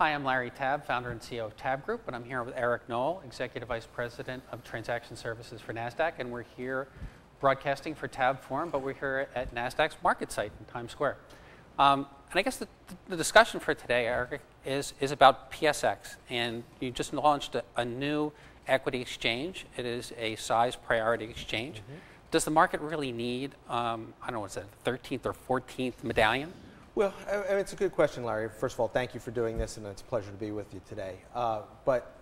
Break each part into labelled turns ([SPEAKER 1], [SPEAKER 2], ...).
[SPEAKER 1] Hi, I'm Larry Tabb, founder and CEO of TABB Group, and I'm here with Eric Noll, Executive Vice President of Transaction Services for Nasdaq, and we're here broadcasting for TABB Forum, but we're here at Nasdaq's market site in Times Square. And I guess the discussion for today, Eric, is about PSX, and you just launched a new equity exchange. It is a size priority exchange. Mm-hmm. Does the market really need, I don't know, what's that, 13th or 14th medallion?
[SPEAKER 2] Well, I mean, it's a good question, Larry. First of all, thank you for doing this, and it's a pleasure to be with you today. But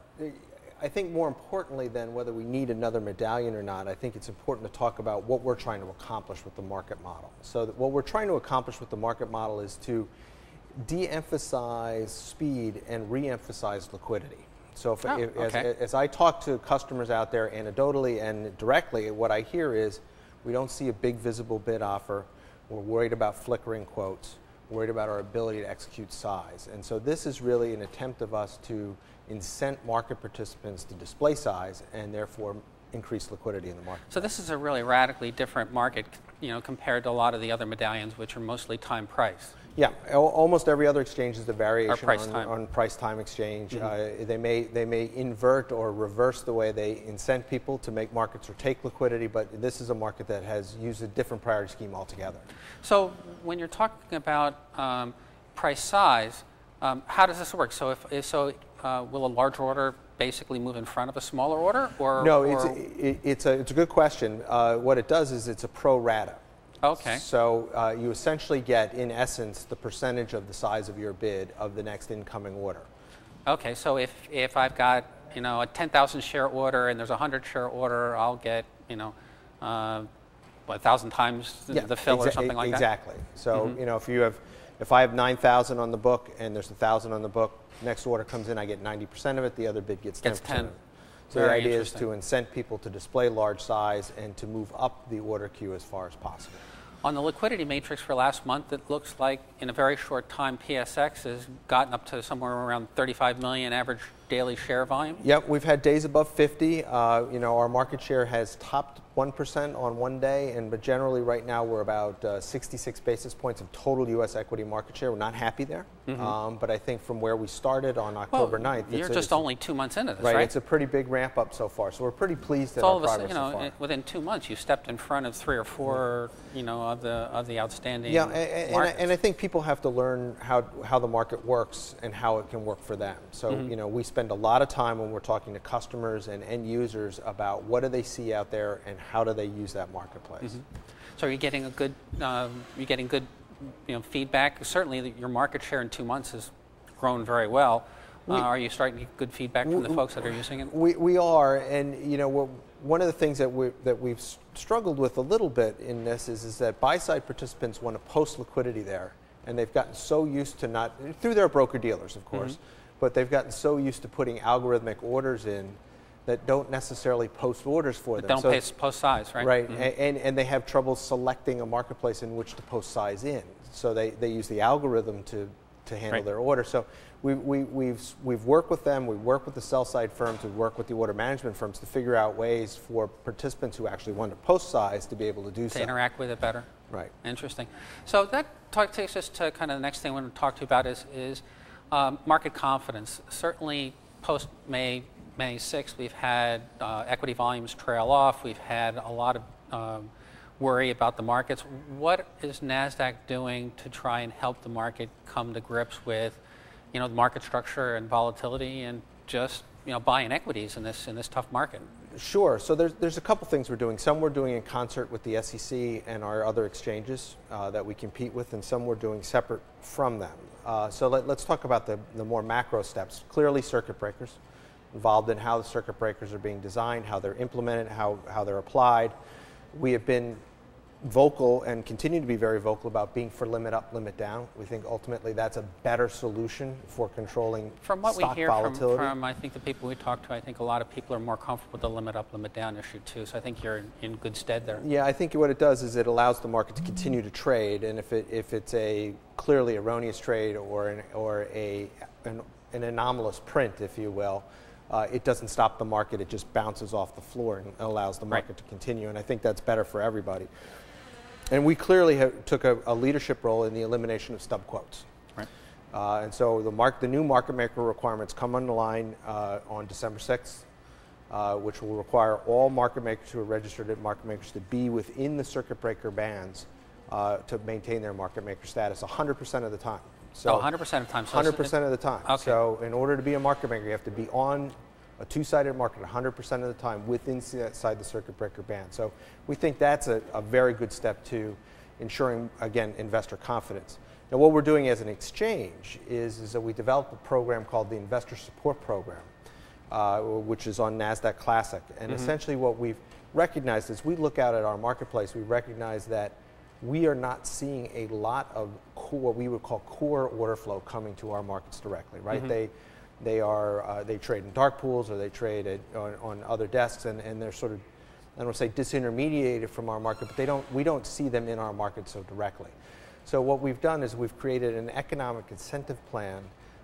[SPEAKER 2] I think more importantly than whether we need another medallion or not, I think it's important to talk about what we're trying to accomplish with the market model. So what we're trying to accomplish with the market model is to de-emphasize speed and re-emphasize liquidity. So as I talk to customers out there anecdotally and directly, what I hear is we don't see a big visible bid offer. We're worried about flickering quotes. Worried about our ability to execute size. And so this is really an attempt of us to incent market participants to display size and therefore increase liquidity in the market.
[SPEAKER 1] So this is a really radically different market, compared to a lot of the other medallions, which are mostly time price.
[SPEAKER 2] Yeah, almost every other exchange is a variation on price time exchange.
[SPEAKER 1] Mm-hmm.
[SPEAKER 2] They may invert or reverse the way they incent people to make markets or take liquidity, but this is a market that has used a different priority scheme altogether.
[SPEAKER 1] So when you're talking about price size, how does this work? So will a large order basically move in front of a smaller order, or
[SPEAKER 2] no? It's a good question. What it does is it's a pro rata.
[SPEAKER 1] Okay.
[SPEAKER 2] So you essentially get, in essence, the percentage of the size of your bid of the next incoming order.
[SPEAKER 1] Okay. So if I've got a 10,000 share order and there's a 100 share order, I'll get 1,000 times the fill or something like that.
[SPEAKER 2] Exactly. So if I have 9,000 on the book and there's 1,000 on the book, next order comes in, I get 90% of it. The other bid gets 10%.
[SPEAKER 1] 10.
[SPEAKER 2] So the idea is to incent people to display large size and to move up the order queue as far as possible.
[SPEAKER 1] On the liquidity matrix for last month, it looks like in a very short time, PSX has gotten up to somewhere around 35 million average daily share volume.
[SPEAKER 2] Yep, we've had days above 50. Our market share has topped 1% on one day, but generally right now we're about 66 basis points of total U.S. equity market share. We're not happy there, but I think from where we started on October 9th,
[SPEAKER 1] you're just only 2 months into this, right?
[SPEAKER 2] It's a pretty big ramp up so far, so we're pretty pleased at our progress so far.
[SPEAKER 1] Within 2 months, you stepped in front of 3 or 4, of the outstanding.
[SPEAKER 2] Yeah, and I think people have to learn how the market works and how it can work for them. So we spend a lot of time when we're talking to customers and end users about what do they see out there and how do they use that marketplace.
[SPEAKER 1] So are you getting a good, feedback? Certainly, your market share in 2 months has grown very well. Are you starting to get good feedback from the folks that are using it?
[SPEAKER 2] We are, and one of the things that we've struggled with a little bit in this is that buy-side participants want to post liquidity there, and they've gotten so used to not through their broker dealers, of course, but they've gotten so used to putting algorithmic orders in that don't necessarily post orders for them.
[SPEAKER 1] Don't post size, right?
[SPEAKER 2] Right, and they have trouble selecting a marketplace in which to post size in. So they use the algorithm to handle their order. So we've worked with them, we work with the sell side firms, we work with the order management firms to figure out ways for participants who actually want to post size to be able to do so.
[SPEAKER 1] To interact with it better.
[SPEAKER 2] Right.
[SPEAKER 1] Interesting. So that takes us to kind of the next thing I want to talk to you about is market confidence. Certainly post May 6th, we've had equity volumes trail off. We've had a lot of worry about the markets. What is Nasdaq doing to try and help the market come to grips with, the market structure and volatility, and just buying equities in this tough market? Sure.
[SPEAKER 2] So there's a couple things we're doing. Some we're doing in concert with the SEC and our other exchanges that we compete with, and some we're doing separate from them. So let's talk about the more macro steps. Clearly, circuit breakers. Involved in how the circuit breakers are being designed, how they're implemented, how they're applied. We have been vocal and continue to be very vocal about being for limit up, limit down. We think ultimately that's a better solution for controlling stock volatility.
[SPEAKER 1] From what we hear from I think the people we talk to, I think a lot of people are more comfortable with the limit up, limit down issue too. So I think you're in good stead there.
[SPEAKER 2] Yeah, I think what it does is it allows the market to continue to trade, and if it's a clearly erroneous trade or an anomalous print, if you will, it doesn't stop the market, it just bounces off the floor and allows the market to continue, and I think that's better for everybody. And we clearly took a leadership role in the elimination of stub quotes.
[SPEAKER 1] Right.
[SPEAKER 2] And so the new market maker requirements come on the line on December 6th, which will require all market makers who are registered at market makers to be within the circuit breaker bands to maintain their market maker status 100% of the time. So
[SPEAKER 1] 100% of the time. So
[SPEAKER 2] 100% of the time.
[SPEAKER 1] Okay.
[SPEAKER 2] So in order to be a market maker, you have to be on a two-sided market 100% of the time inside the circuit breaker band. So we think that's a very good step to ensuring, again, investor confidence. Now what we're doing as an exchange is that we developed a program called the Investor Support Program, which is on Nasdaq Classic. And essentially what we've recognized is we look out at our marketplace, we recognize that we are not seeing a lot of what we would call core order flow coming to our markets directly, right? They trade in dark pools or they trade on other desks, and they're sort of, I don't want to say disintermediated from our market, but we don't see them in our market so directly. So what we've done is we've created an economic incentive plan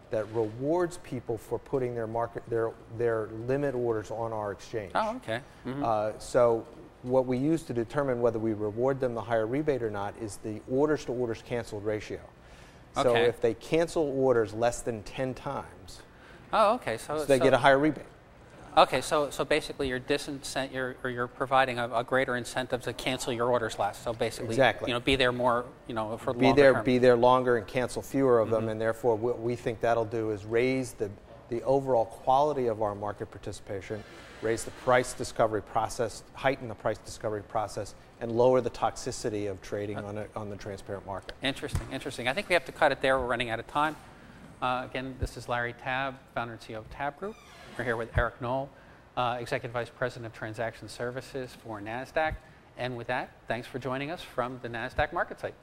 [SPEAKER 2] that rewards people for putting their limit orders on our exchange.
[SPEAKER 1] Oh, okay.
[SPEAKER 2] So what we use to determine whether we reward them the higher rebate or not is the orders to orders canceled ratio. So
[SPEAKER 1] Okay.
[SPEAKER 2] if they cancel orders less than 10 times,
[SPEAKER 1] Oh, okay. So
[SPEAKER 2] they get a higher rebate.
[SPEAKER 1] Okay, so basically you're providing a greater incentive to cancel your orders less. So basically,
[SPEAKER 2] Exactly.
[SPEAKER 1] Be there more, for
[SPEAKER 2] Be
[SPEAKER 1] longer
[SPEAKER 2] there,
[SPEAKER 1] term.
[SPEAKER 2] be there longer and cancel fewer of them, and therefore what we think that'll do is raise the overall quality of our market participation, raise the price discovery process, heighten the price discovery process, and lower the toxicity of trading on the transparent market.
[SPEAKER 1] Interesting. I think we have to cut it there. We're running out of time. Again, this is Larry Tabb, founder and CEO of TABB Group. We're here with Eric Noll, Executive Vice President of Transaction Services for Nasdaq. And with that, thanks for joining us from the Nasdaq market site.